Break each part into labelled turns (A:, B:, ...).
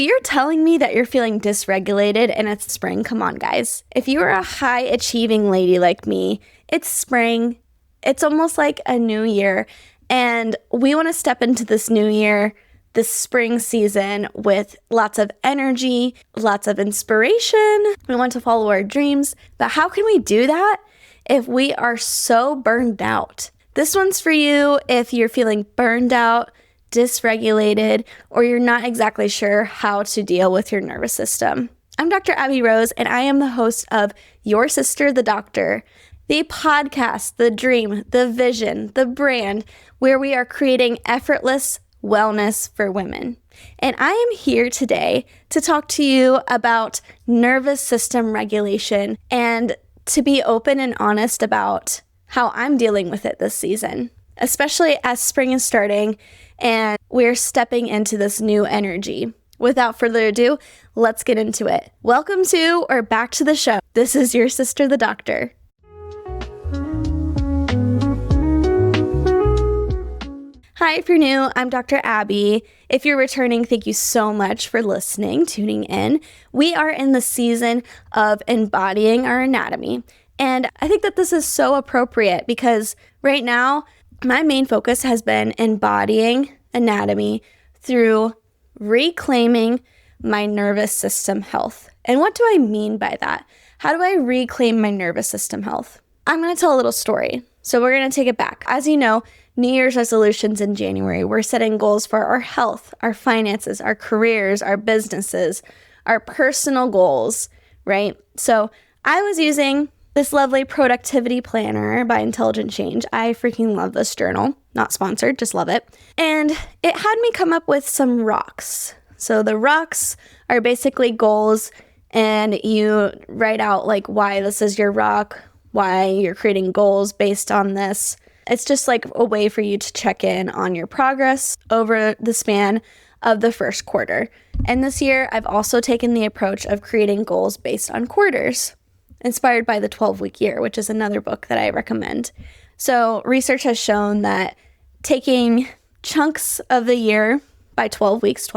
A: You're telling me that you're feeling dysregulated and it's spring? Come on, guys. If you are a high achieving lady like me, it's spring. It's almost like a new year. And we want to step into this new year, this spring season, with lots of energy, lots of inspiration. We want to follow our dreams. But how can we do that if we are so burned out? This one's for you if you're feeling burned out, dysregulated, or you're not exactly sure how to deal with your nervous system. I'm Dr. Abby Rose, and I am the host of Your Sister, the Doctor, the podcast, the dream, the vision, the brand, where we are creating effortless wellness for women. And I am here today to talk to you about nervous system regulation and to be open and honest about how I'm dealing with it this season, especially as spring is starting and we're stepping into this new energy. Without further ado, let's get into it. Welcome to or back to the show. This is Your Sister, the Doctor. Hi, if you're new, I'm Dr. Abby. If you're returning, thank you so much for listening, tuning in. We are in the season of embodying our anatomy. And I think that this is so appropriate because right now, my main focus has been embodying anatomy through reclaiming my nervous system health. And what do I mean by that? How do I reclaim my nervous system health? I'm going to tell a little story. So we're going to take it back. As you know, New Year's resolutions in January, we're setting goals for our health, our finances, our careers, our businesses, our personal goals, right? So I was using this lovely productivity planner by Intelligent Change. I freaking love this journal. Not sponsored, just love it. And it had me come up with some rocks. So the rocks are basically goals, and you write out like why this is your rock, why you're creating goals based on this. It's just like a way for you to check in on your progress over the span of the first quarter. And this year, I've also taken the approach of creating goals based on quarters, inspired by the 12-week year, which is another book that I recommend. So research has shown that taking chunks of the year by 12 weeks,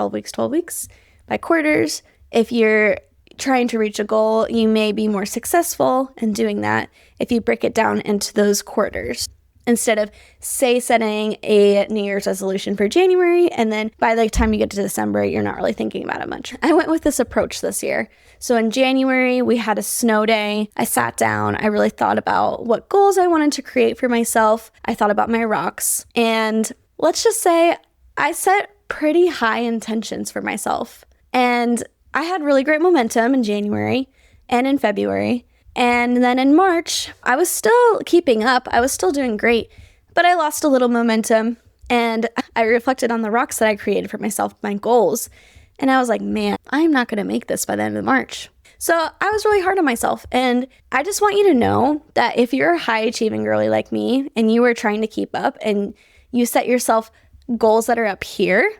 A: by quarters, if you're trying to reach a goal, you may be more successful in doing that if you break it down into those quarters. Instead of, say, setting a New Year's resolution for January, and then by the time you get to December, you're not really thinking about it much. I went with this approach this year. So in January, we had a snow day. I sat down. I really thought about what goals I wanted to create for myself. I thought about my rocks. And let's just say I set pretty high intentions for myself. And I had really great momentum in January and in February. And then in March, I was still keeping up. I was still doing great, but I lost a little momentum. And I reflected on the rocks that I created for myself, my goals. And I was like, man, I'm not going to make this by the end of March. So I was really hard on myself. And I just want you to know that if you're a high achieving girly like me and you are trying to keep up and you set yourself goals that are up here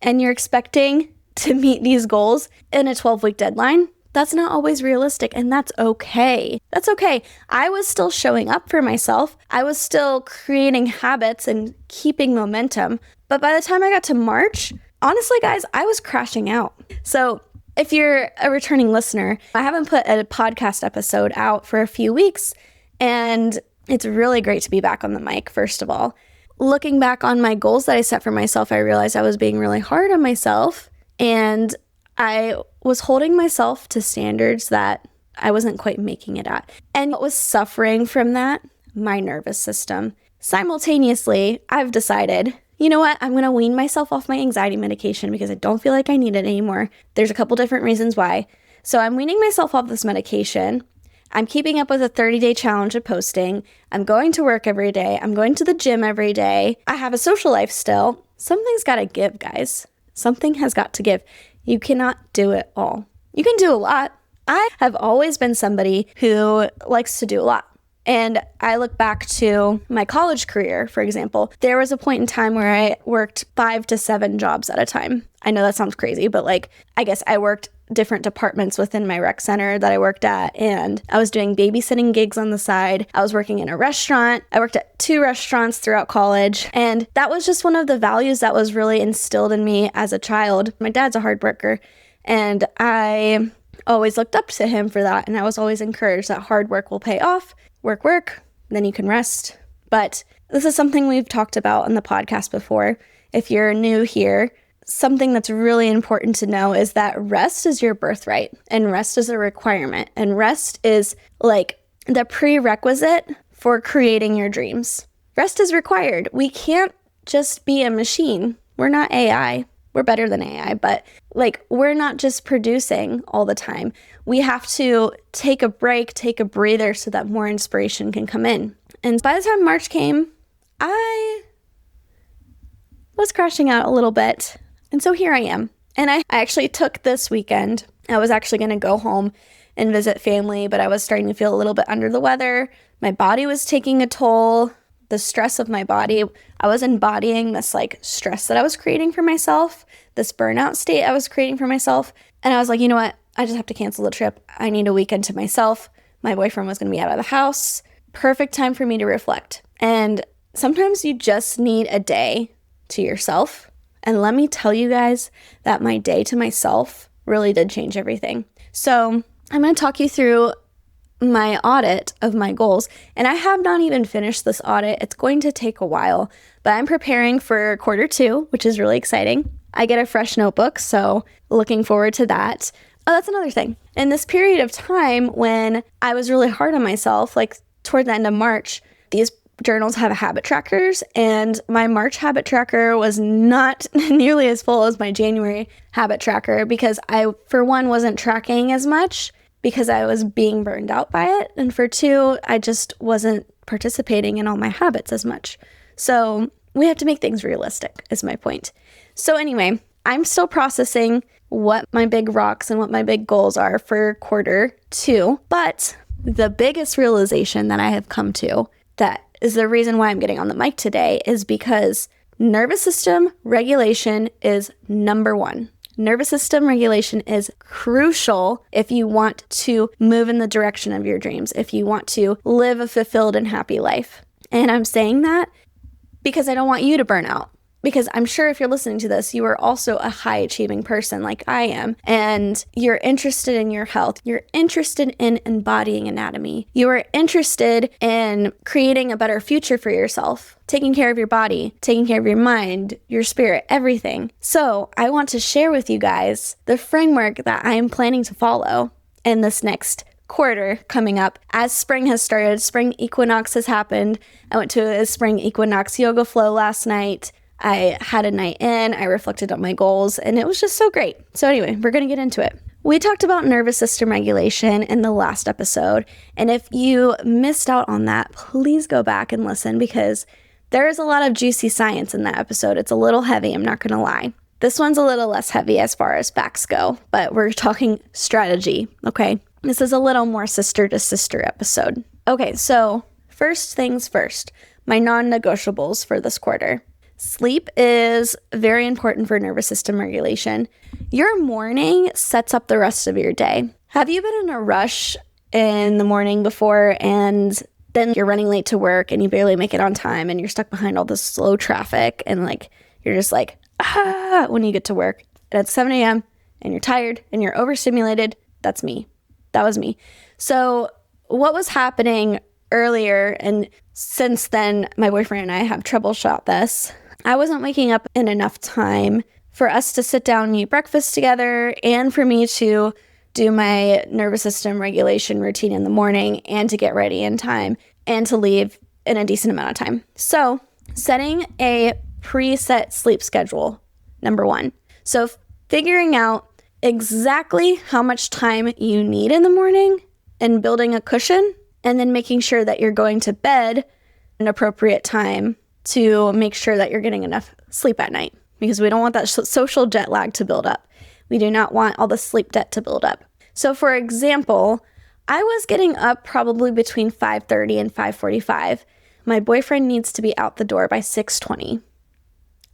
A: and you're expecting to meet these goals in a 12-week deadline, that's not always realistic, and that's okay. That's okay. I was still showing up for myself. I was still creating habits and keeping momentum. But by the time I got to March, honestly, guys, I was crashing out. So if you're a returning listener, I haven't put a podcast episode out for a few weeks, and it's really great to be back on the mic, first of all. Looking back on my goals that I set for myself, I realized I was being really hard on myself, and I was holding myself to standards that I wasn't quite making it at. And what was suffering from that? My nervous system. Simultaneously, I've decided, you know what? I'm going to wean myself off my anxiety medication because I don't feel like I need it anymore. There's a couple different reasons why. So I'm weaning myself off this medication. I'm keeping up with a 30-day challenge of posting. I'm going to work every day. I'm going to the gym every day. I have a social life still. Something's got to give, guys. Something has got to give. You cannot do it all. You can do a lot. I have always been somebody who likes to do a lot. And I look back to my college career, for example. There was a point in time where I worked 5 to 7 jobs at a time. I know that sounds crazy, but I guess I worked different departments within my rec center that I worked at, and I was doing babysitting gigs on the side. I was working in a restaurant. I worked at 2 restaurants throughout college, and that was just one of the values that was really instilled in me as a child. My dad's a hard worker, And I always looked up to him for that. And I was always encouraged that hard work will pay off. Work, then you can rest. But this is something we've talked about on the podcast before. If you're new here, something that's really important to know is that rest is your birthright and rest is a requirement. And rest is like the prerequisite for creating your dreams. Rest is required. We can't just be a machine. We're not AI. We're better than AI, but like we're not just producing all the time. We have to take a break, take a breather so that more inspiration can come in. And by the time March came, I was crashing out a little bit. And so here I am. And I actually took this weekend. I was actually going to go home and visit family, but I was starting to feel a little bit under the weather. My body was taking a toll. The stress of my body, I was embodying this like stress that I was creating for myself, this burnout state I was creating for myself. And I was like, you know what? I just have to cancel the trip. I need a weekend to myself. My boyfriend was going to be out of the house. Perfect time for me to reflect. And sometimes you just need a day to yourself. And let me tell you guys that my day to myself really did change everything. So I'm going to talk you through my audit of my goals. And I have not even finished this audit. It's going to take a while, but I'm preparing for quarter 2, which is really exciting. I get a fresh notebook, so looking forward to that. Oh, that's another thing. In this period of time when I was really hard on myself, like toward the end of March, these journals have habit trackers, and my March habit tracker was not nearly as full as my January habit tracker because I, for one, wasn't tracking as much because I was being burned out by it. And for 2, I just wasn't participating in all my habits as much. So we have to make things realistic is my point. So anyway, I'm still processing what my big rocks and what my big goals are for quarter 2. But the biggest realization that I have come to that is the reason why I'm getting on the mic today is because nervous system regulation is number 1. Nervous system regulation is crucial if you want to move in the direction of your dreams, if you want to live a fulfilled and happy life. And I'm saying that because I don't want you to burn out. Because I'm sure if you're listening to this, you are also a high-achieving person like I am, and you're interested in your health. You're interested in embodying anatomy. You are interested in creating a better future for yourself, taking care of your body, taking care of your mind, your spirit, everything. So I want to share with you guys the framework that I'm planning to follow in this next quarter coming up. As spring has started, spring equinox has happened. I went to a spring equinox yoga flow last night. I had a night in, I reflected on my goals, and it was just so great. So anyway, we're going to get into it. We talked about nervous system regulation in the last episode, and if you missed out on that, please go back and listen because there is a lot of juicy science in that episode. It's a little heavy, I'm not going to lie. This one's a little less heavy as far as facts go, but we're talking strategy, okay? This is a little more sister to sister episode. Okay, so first things first, my non-negotiables for this quarter. Sleep is very important for nervous system regulation. Your morning sets up the rest of your day. Have you been in a rush in the morning before and then you're running late to work and you barely make it on time and you're stuck behind all this slow traffic and like you're just like, when you get to work and it's 7 a.m. and you're tired and you're overstimulated? That's me. That was me. So what was happening earlier, and since then my boyfriend and I have troubleshot this, I wasn't waking up in enough time for us to sit down and eat breakfast together and for me to do my nervous system regulation routine in the morning and to get ready in time and to leave in a decent amount of time. So setting a preset sleep schedule, number 1. So figuring out exactly how much time you need in the morning and building a cushion, and then making sure that you're going to bed an appropriate time to make sure that you're getting enough sleep at night, because we don't want that social jet lag to build up. We do not want all the sleep debt to build up. So for example, I was getting up probably between 5:30 and 5:45. My boyfriend needs to be out the door by 6:20.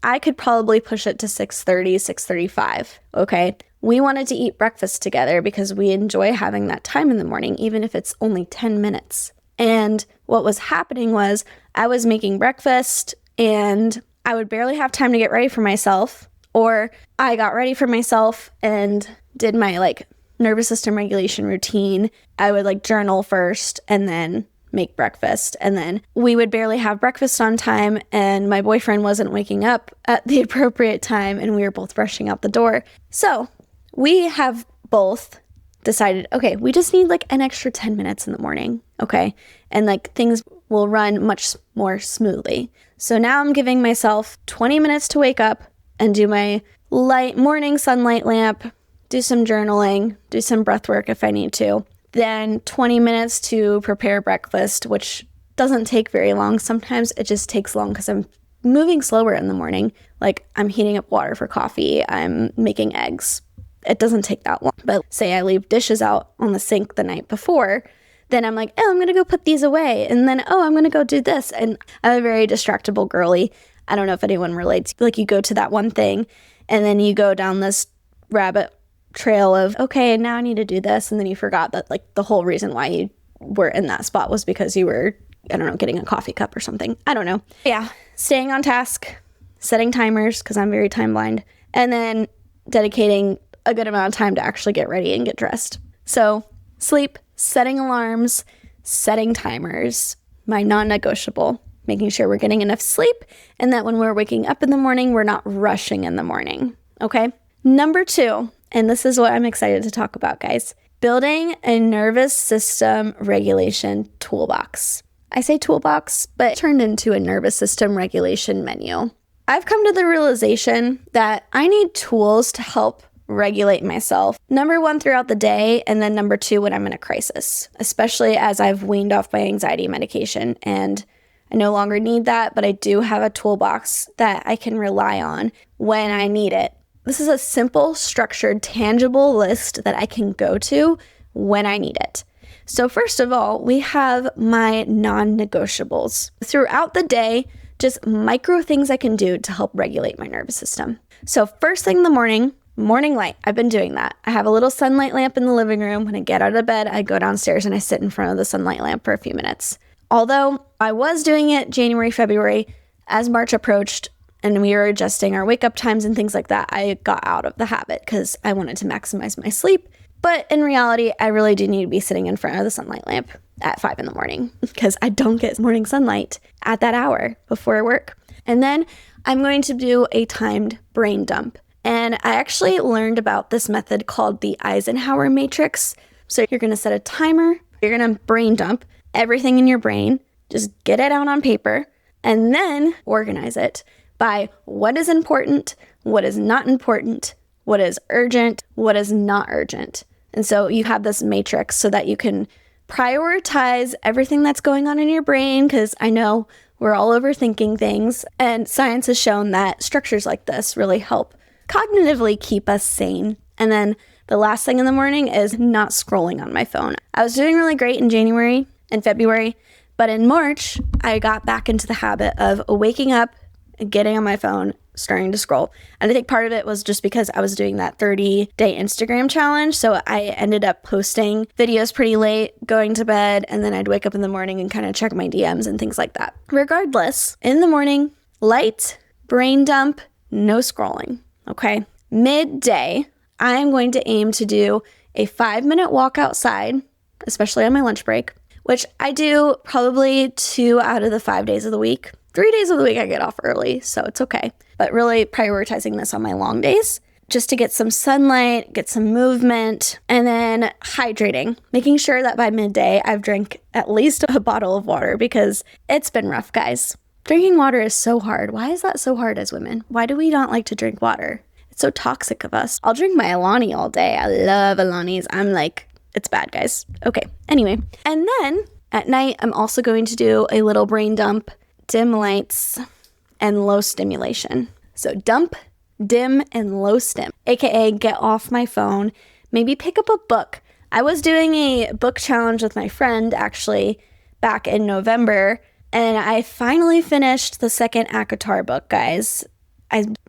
A: I could probably push it to 6:30, 6:35, okay? We wanted to eat breakfast together because we enjoy having that time in the morning, even if it's only 10 minutes. And what was happening was I was making breakfast and I would barely have time to get ready for myself, Or I got ready for myself and did my like nervous system regulation routine. I would like journal first and then make breakfast. And then we would barely have breakfast on time, and my boyfriend wasn't waking up at the appropriate time, and we were both rushing out the door. So we have both decided, okay, we just need like an extra 10 minutes in the morning. Okay. And like things will run much more smoothly. So now I'm giving myself 20 minutes to wake up and do my light morning sunlight lamp, do some journaling, do some breath work if I need to. Then 20 minutes to prepare breakfast, which doesn't take very long. Sometimes it just takes long because I'm moving slower in the morning. Like I'm heating up water for coffee. I'm making eggs. It doesn't take that long. But say I leave dishes out on the sink the night before, then I'm like, oh, I'm going to go put these away. And then, oh, I'm going to go do this. And I'm a very distractible girly. I don't know if anyone relates. Like you go to that one thing and then you go down this rabbit trail of, okay, now I need to do this. And then you forgot that like the whole reason why you were in that spot was because you were, I don't know, getting a coffee cup or something. I don't know. Yeah. Staying on task, setting timers because I'm very time blind, and then dedicating a good amount of time to actually get ready and get dressed. So sleep, setting alarms, setting timers, my non-negotiable, making sure we're getting enough sleep and that when we're waking up in the morning, we're not rushing in the morning. Okay. Number 2, and this is what I'm excited to talk about, guys, building a nervous system regulation toolbox. I say toolbox, but it turned into a nervous system regulation menu. I've come to the realization that I need tools to help regulate myself. Number 1, throughout the day, and then number 2, when I'm in a crisis, especially as I've weaned off my anxiety medication and I no longer need that, but I do have a toolbox that I can rely on when I need it. This is a simple, structured, tangible list that I can go to when I need it. So first of all, we have my non-negotiables. Throughout the day, just micro things I can do to help regulate my nervous system. So first thing in the morning light. I've been doing that. I have a little sunlight lamp in the living room. When I get out of bed, I go downstairs and I sit in front of the sunlight lamp for a few minutes. Although I was doing it January, February, as March approached and we were adjusting our wake up times and things like that, I got out of the habit because I wanted to maximize my sleep. But in reality, I really do need to be sitting in front of the sunlight lamp at 5 in the morning because I don't get morning sunlight at that hour before work. And then I'm going to do a timed brain dump. And I actually learned about this method called the Eisenhower matrix. So you're going to set a timer, you're going to brain dump everything in your brain, just get it out on paper, and then organize it by what is important, what is not important, what is urgent, what is not urgent. And so you have this matrix so that you can prioritize everything that's going on in your brain, because I know we're all overthinking things, and science has shown that structures like this really help cognitively keep us sane. And then the last thing in the morning is not scrolling on my phone. I was doing really great in January and February, but in March, I got back into the habit of waking up, getting on my phone, starting to scroll. And I think part of it was just because I was doing that 30-day Instagram challenge. So I ended up posting videos pretty late, going to bed, and then I'd wake up in the morning and kind of check my DMs and things like that. Regardless, in the morning, light, brain dump, no scrolling. Okay. Midday, I am going to aim to do a 5-minute walk outside, especially on my lunch break, which I do probably 2 out of the 5 days of the week. 3 days of the week I get off early, so it's okay. But really prioritizing this on my long days, just to get some sunlight, get some movement, and then hydrating, making sure that by midday I've drank at least a bottle of water because it's been rough, guys. Drinking water is so hard. Why is that so hard as women? Why do we not like to drink water? It's so toxic of us. I'll drink my Alani all day. I love Alanis. I'm like, it's bad, guys. Okay, anyway. And then at night, I'm also going to do a little brain dump, dim lights, and low stimulation. So dump, dim, and low stim, aka get off my phone, maybe pick up a book. I was doing a book challenge with my friend actually back in November, and I finally finished the second ACOTAR book, guys.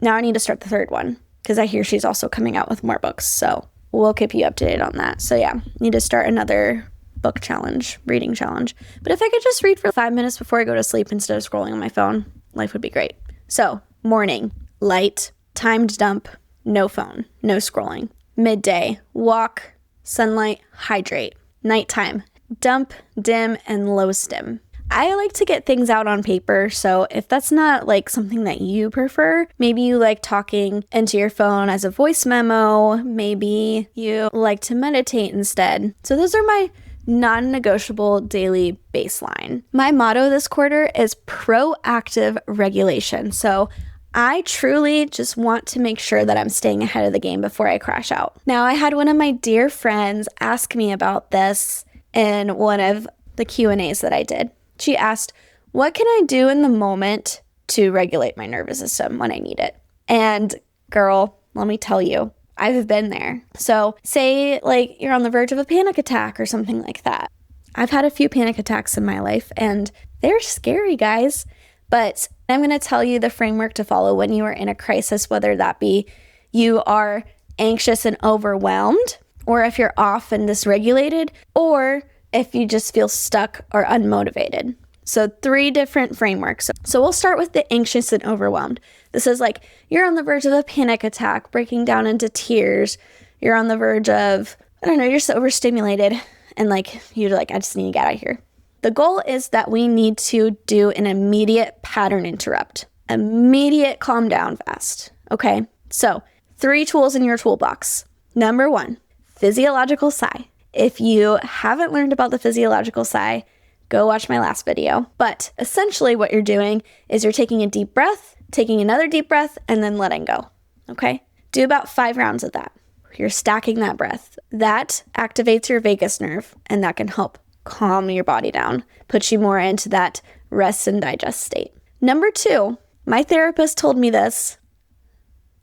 A: Now I need to start the third one because I hear she's also coming out with more books, so we'll keep you up to date on that. So yeah, need to start another book challenge, reading challenge. But if I could just read for 5 minutes before I go to sleep instead of scrolling on my phone, life would be great. So morning, light, timed dump, no phone, no scrolling. Midday, walk, sunlight, hydrate. Nighttime, dump, dim, and low stim. I like to get things out on paper, so if that's not like something that you prefer, maybe you like talking into your phone as a voice memo, maybe you like to meditate instead. So those are my non-negotiable daily baseline. My motto this quarter is proactive regulation. So I truly just want to make sure that I'm staying ahead of the game before I crash out. Now, I had one of my dear friends ask me about this in one of the Q&As that I did. She asked, what can I do in the moment to regulate my nervous system when I need it? And girl, let me tell you, I've been there. So say like you're on the verge of a panic attack or something like that. I've had a few panic attacks in my life and they're scary, guys. But I'm going to tell you the framework to follow when you are in a crisis, whether that be you are anxious and overwhelmed, or if you're off and dysregulated, or if you just feel stuck or unmotivated. So 3 different frameworks. So we'll start with the anxious and overwhelmed. This is like you're on the verge of a panic attack, breaking down into tears. You're on the verge of, I don't know, you're so overstimulated and like you're like, I just need to get out of here. The goal is that we need to do an immediate pattern interrupt, immediate calm down fast. Okay, so 3 tools in your toolbox. Number 1, physiological sigh. If you haven't learned about the physiological sigh, go watch my last video. But essentially what you're doing is you're taking a deep breath, taking another deep breath, and then letting go. Okay? Do about 5 rounds of that. You're stacking that breath. That activates your vagus nerve, and that can help calm your body down, put you more into that rest and digest state. Number 2, my therapist told me this.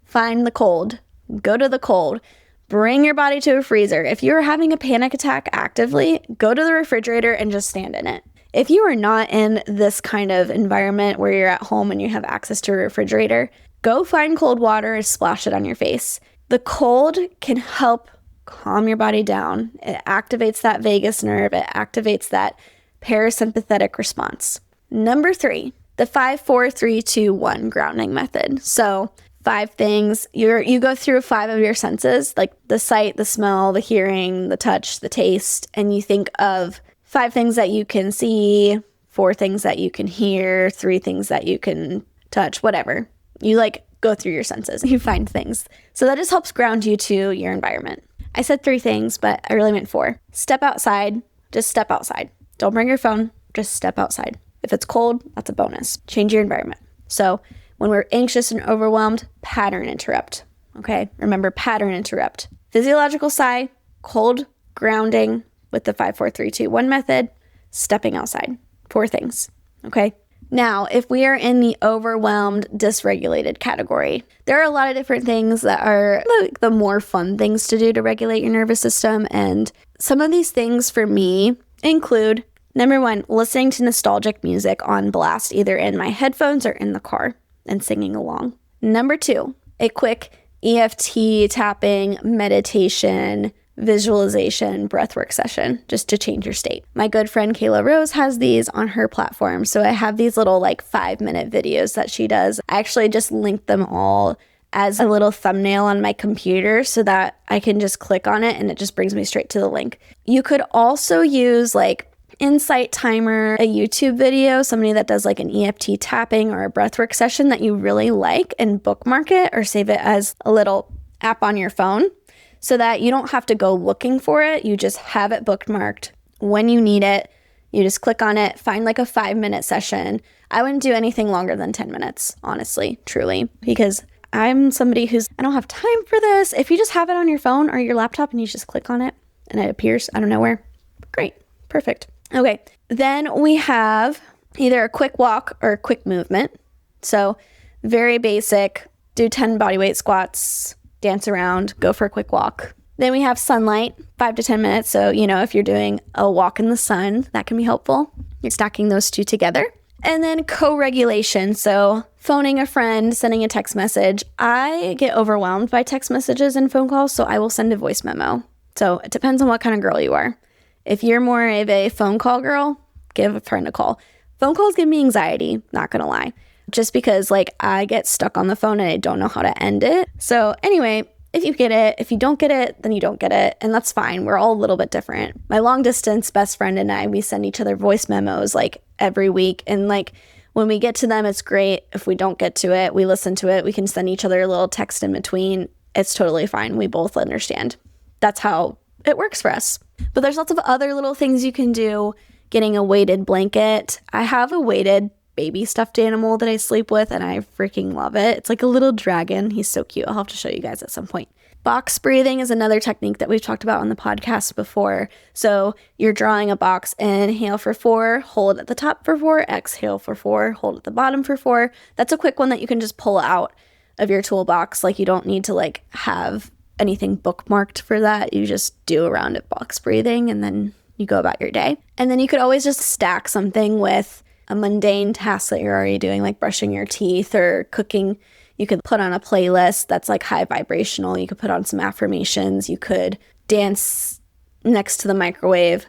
A: Find the cold. Go to the cold. Bring your body to a freezer. If you're having a panic attack actively, go to the refrigerator and just stand in it. If you are not in this kind of environment where you're at home and you have access to a refrigerator, go find cold water and splash it on your face. The cold can help calm your body down. It activates that vagus nerve. It activates that parasympathetic response. Number 3, the 5, 4, 3, 2, 1 grounding method. So 5 things. You go through 5 of your senses, like the sight, the smell, the hearing, the touch, the taste, and you think of 5 things that you can see, 4 things that you can hear, 3 things that you can touch, whatever. You like go through your senses. You find things. So that just helps ground you to your environment. I said 3 things, but I really meant 4. Step outside. Just step outside. Don't bring your phone. Just step outside. If it's cold, that's a bonus. Change your environment. So when we're anxious and overwhelmed, pattern interrupt. Okay? Remember, pattern interrupt. Physiological sigh, cold grounding with the 5, 4, 3, 2, 1 method, stepping outside. 4 things. Okay? Now, if we are in the overwhelmed, dysregulated category, there are a lot of different things that are like the more fun things to do to regulate your nervous system. And some of these things for me include, number 1, listening to nostalgic music on blast, either in my headphones or in the car, and singing along. Number 2, a quick EFT tapping, meditation, visualization, breathwork session, just to change your state. My good friend Kayla Rose has these on her platform. So I have these little like 5-minute videos that she does. I actually just linked them all as a little thumbnail on my computer so that I can just click on it and it just brings me straight to the link. You could also use like Insight Timer, a YouTube video, somebody that does like an EFT tapping or a breathwork session that you really like, and bookmark it or save it as a little app on your phone so that you don't have to go looking for it. You just have it bookmarked. When you need it, you just click on it, find like a 5-minute session. I wouldn't do anything longer than 10 minutes, honestly, truly, because I'm somebody I don't have time for this. If you just have it on your phone or your laptop and you just click on it and it appears out of nowhere, great, perfect. Okay, then we have either a quick walk or a quick movement. So very basic, do 10 bodyweight squats, dance around, go for a quick walk. Then we have sunlight, 5 to 10 minutes. So, if you're doing a walk in the sun, that can be helpful. You're stacking those 2 together. And then co-regulation. So phoning a friend, sending a text message. I get overwhelmed by text messages and phone calls, so I will send a voice memo. So it depends on what kind of girl you are. If you're more of a phone call girl, give a friend a call. Phone calls give me anxiety, not gonna lie. just because like I get stuck on the phone and I don't know how to end it. So anyway, if you get it, if you don't get it, then you don't get it. And that's fine. We're all a little bit different. My long distance best friend and I, we send each other voice memos like every week. And like when we get to them, it's great. If we don't get to it, we listen to it. We can send each other a little text in between. It's totally fine. We both understand. That's how it works for us. But there's lots of other little things you can do. Getting a weighted blanket. I have a weighted baby stuffed animal that I sleep with and I freaking love it. It's like a little dragon. He's so cute. I'll have to show you guys at some point. Box breathing is another technique that we've talked about on the podcast before. So you're drawing a box, inhale for 4, hold at the top for 4, exhale for 4, hold at the bottom for 4. That's a quick one that you can just pull out of your toolbox. Like you don't need to like have anything bookmarked for that. You just do a round of box breathing and then you go about your day. And then you could always just stack something with a mundane task that you're already doing, like brushing your teeth or cooking. You could put on a playlist that's like high vibrational. You could put on some affirmations. You could dance next to the microwave.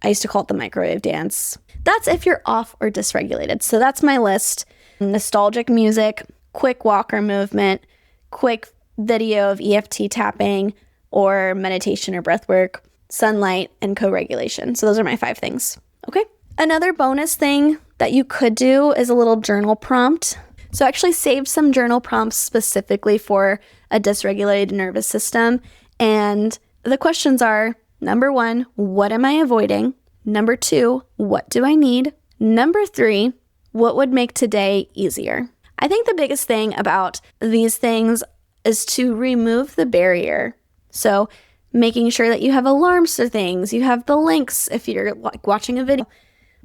A: I used to call it the microwave dance. That's if you're off or dysregulated. So that's my list. Nostalgic music, quick walker movement, quick video of EFT tapping or meditation or breath work, sunlight, and co-regulation. So those are my 5 things. Okay. Another bonus thing that you could do is a little journal prompt. So I actually saved some journal prompts specifically for a dysregulated nervous system. And the questions are, number 1, what am I avoiding? Number 2, what do I need? Number 3, what would make today easier? I think the biggest thing about these things is to remove the barrier. So making sure that you have alarms for things, you have the links if you're like watching a video,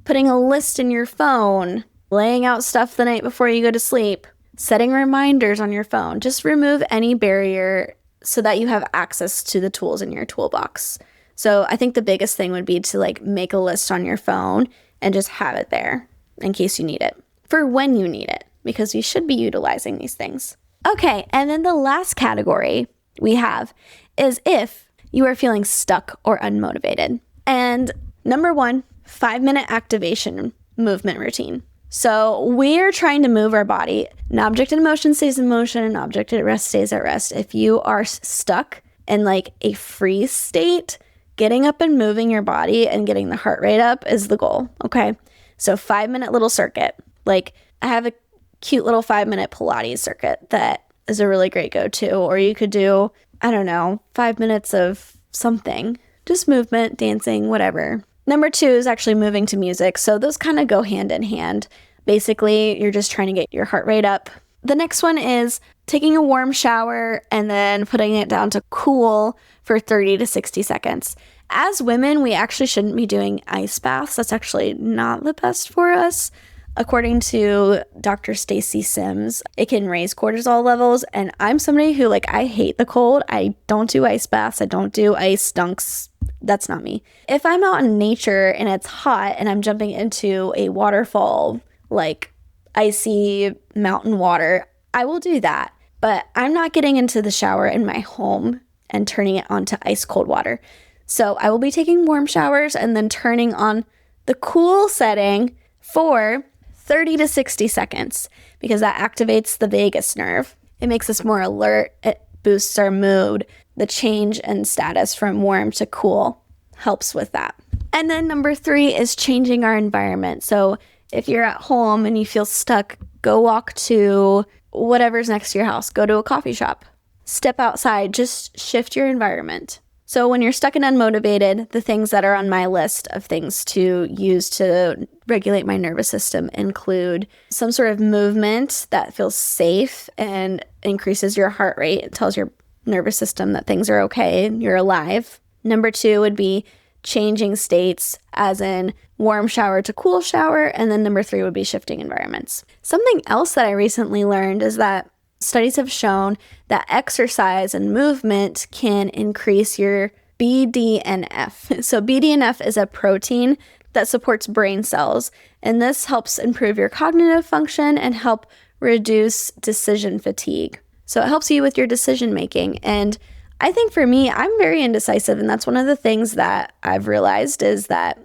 A: putting a list in your phone, laying out stuff the night before you go to sleep, setting reminders on your phone. Just remove any barrier so that you have access to the tools in your toolbox. So I think the biggest thing would be to like make a list on your phone and just have it there in case you need it, for when you need it, because you should be utilizing these things. Okay, and then the last category we have is if you are feeling stuck or unmotivated. And number 1, 5-minute activation movement routine. So we're trying to move our body. An object in motion stays in motion, an object at rest stays at rest. If you are stuck in like a freeze state, getting up and moving your body and getting the heart rate up is the goal. Okay. So 5-minute little circuit. Like I have a cute little 5-minute Pilates circuit that is a really great go-to. Or you could do, I don't know, 5 minutes of something, just movement, dancing, whatever. Number 2 is actually moving to music. So those kind of go hand in hand. Basically, you're just trying to get your heart rate up. The next one is taking a warm shower and then putting it down to cool for 30 to 60 seconds. As women, we actually shouldn't be doing ice baths. That's actually not the best for us. According to Dr. Stacy Sims, it can raise cortisol levels. And I'm somebody who I hate the cold. I don't do ice baths. I don't do ice dunks. That's not me. If I'm out in nature and it's hot and I'm jumping into a waterfall, like icy mountain water, I will do that. But I'm not getting into the shower in my home and turning it onto ice cold water. So I will be taking warm showers and then turning on the cool setting for 30 to 60 seconds because that activates the vagus nerve. It makes us more alert. It boosts our mood. The change in status from warm to cool helps with that. And then number 3 is changing our environment. So if you're at home and you feel stuck, go walk to whatever's next to your house. Go to a coffee shop. Step outside. Just shift your environment. So when you're stuck and unmotivated, the things that are on my list of things to use to regulate my nervous system include some sort of movement that feels safe and increases your heart rate. It tells your nervous system that things are okay, you're alive. Number 2 would be changing states, as in warm shower to cool shower. And then number 3 would be shifting environments. Something else that I recently learned is that studies have shown that exercise and movement can increase your BDNF. So BDNF is a protein that supports brain cells, and this helps improve your cognitive function and help reduce decision fatigue. So it helps you with your decision making. And I think for me, I'm very indecisive, and that's one of the things that I've realized is that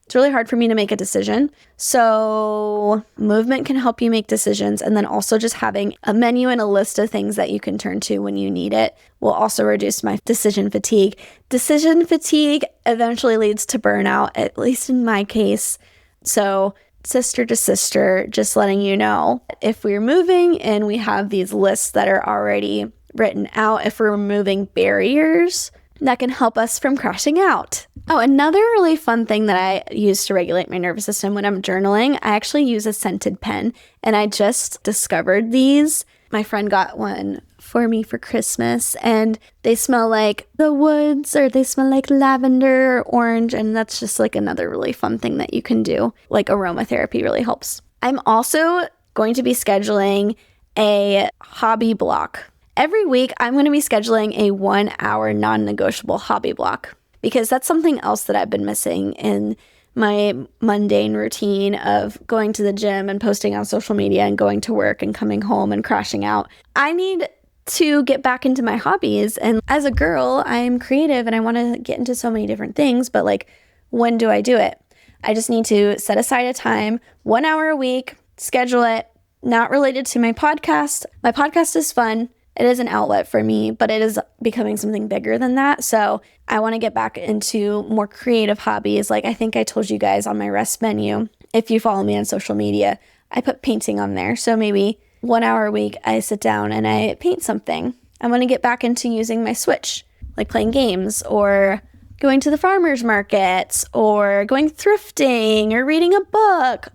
A: It's really hard for me to make a decision. So movement can help you make decisions. And then also just having a menu and a list of things that you can turn to when you need it will also reduce my decision fatigue. Decision fatigue eventually leads to burnout, at least in my case. So sister to sister, just letting you know, if we're moving and we have these lists that are already written out, if we're removing barriers, that can help us from crashing out. Oh, another really fun thing that I use to regulate my nervous system when I'm journaling, I actually use a scented pen, and I just discovered these. My friend got one for me for Christmas, and they smell like the woods, or they smell like lavender or orange, and that's just like another really fun thing that you can do. Like aromatherapy really helps. I'm also going to be scheduling a hobby block. Every week, I'm going to be scheduling a 1-hour non-negotiable hobby block, because that's something else that I've been missing in my mundane routine of going to the gym and posting on social media and going to work and coming home and crashing out. I need to get back into my hobbies. And as a girl, I'm creative and I want to get into so many different things, but like, when do I do it? I just need to set aside a time, 1 hour a week, schedule it, not related to my podcast. My podcast is fun. It is an outlet for me, but it is becoming something bigger than that. So I want to get back into more creative hobbies. Like I think I told you guys on my rest menu, if you follow me on social media, I put painting on there. So maybe 1 hour a week, I sit down and I paint something. I want to get back into using my Switch, like playing games or going to the farmer's markets or going thrifting or reading a book.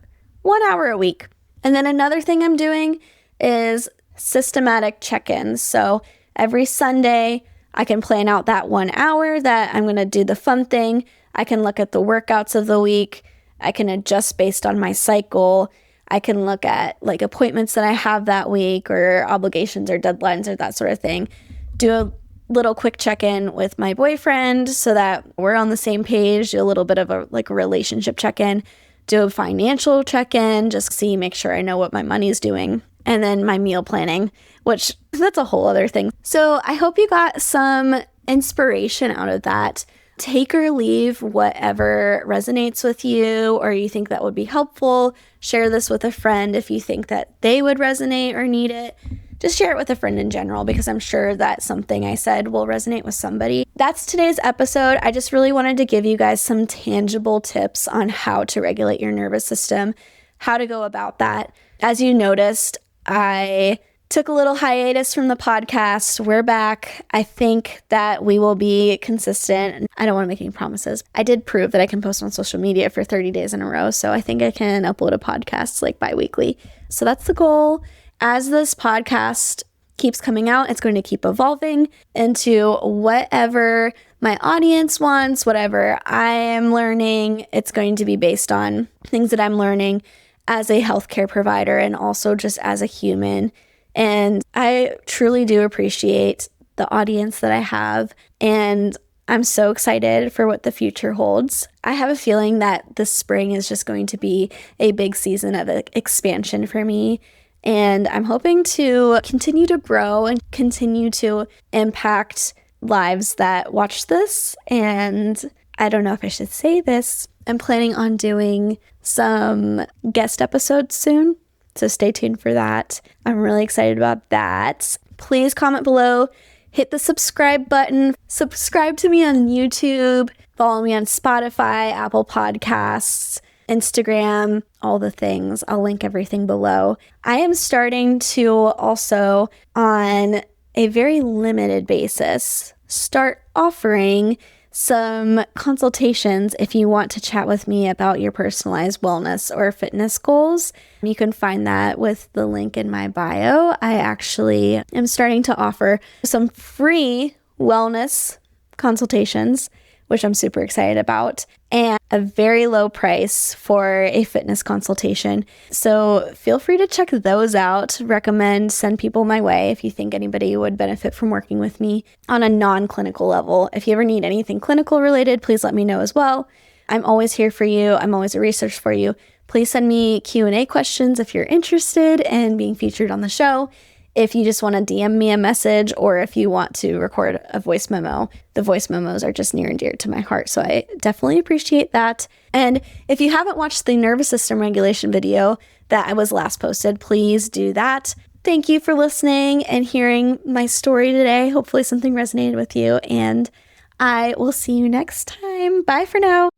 A: 1 hour a week. And then another thing I'm doing is systematic check-ins. So every Sunday, I can plan out that 1 hour that I'm going to do the fun thing. I can look at the workouts of the week. I can adjust based on my cycle. I can look at like appointments that I have that week or obligations or deadlines or that sort of thing. Do a little quick check-in with my boyfriend so that we're on the same page. Do a little bit of a relationship check-in. Do a financial check-in, just make sure I know what my money's doing. And then my meal planning, which that's a whole other thing. So I hope you got some inspiration out of that. Take or leave whatever resonates with you or you think that would be helpful. Share this with a friend if you think that they would resonate or need it. Just share it with a friend in general, because I'm sure that something I said will resonate with somebody. That's today's episode. I just really wanted to give you guys some tangible tips on how to regulate your nervous system, how to go about that. As you noticed, I took a little hiatus from the podcast. We're back. I think that we will be consistent. I don't want to make any promises. I did prove that I can post on social media for 30 days in a row, so I think I can upload a podcast like bi-weekly. So that's the goal. As this podcast keeps coming out, it's going to keep evolving into whatever my audience wants, whatever I am learning. It's going to be based on things that I'm learning as a healthcare provider and also just as a human. And I truly do appreciate the audience that I have. And I'm so excited for what the future holds. I have a feeling that the spring is just going to be a big season of expansion for me. And I'm hoping to continue to grow and continue to impact lives that watch this. And I don't know if I should say this. I'm planning on doing some guest episodes soon, so stay tuned for that. I'm really excited about that. Please comment below, hit the subscribe button, subscribe to me on YouTube, follow me on Spotify, Apple Podcasts, Instagram, all the things. I'll link everything below. I am starting to also, on a very limited basis, start offering some consultations if you want to chat with me about your personalized wellness or fitness goals. You can find that with the link in my bio. I actually am starting to offer some free wellness consultations, which I'm super excited about, and a very low price for a fitness consultation. So feel free to check those out. Send people my way if you think anybody would benefit from working with me on a non-clinical level. If you ever need anything clinical related, please let me know as well. I'm always here for you. I'm always a resource for you. Please send me Q&A questions if you're interested in being featured on the show. if you just want to DM me a message or if you want to record a voice memo. The voice memos are just near and dear to my heart, so I definitely appreciate that. And if you haven't watched the nervous system regulation video that I was last posted, please do that. Thank you for listening and hearing my story today. Hopefully something resonated with you, and I will see you next time. Bye for now.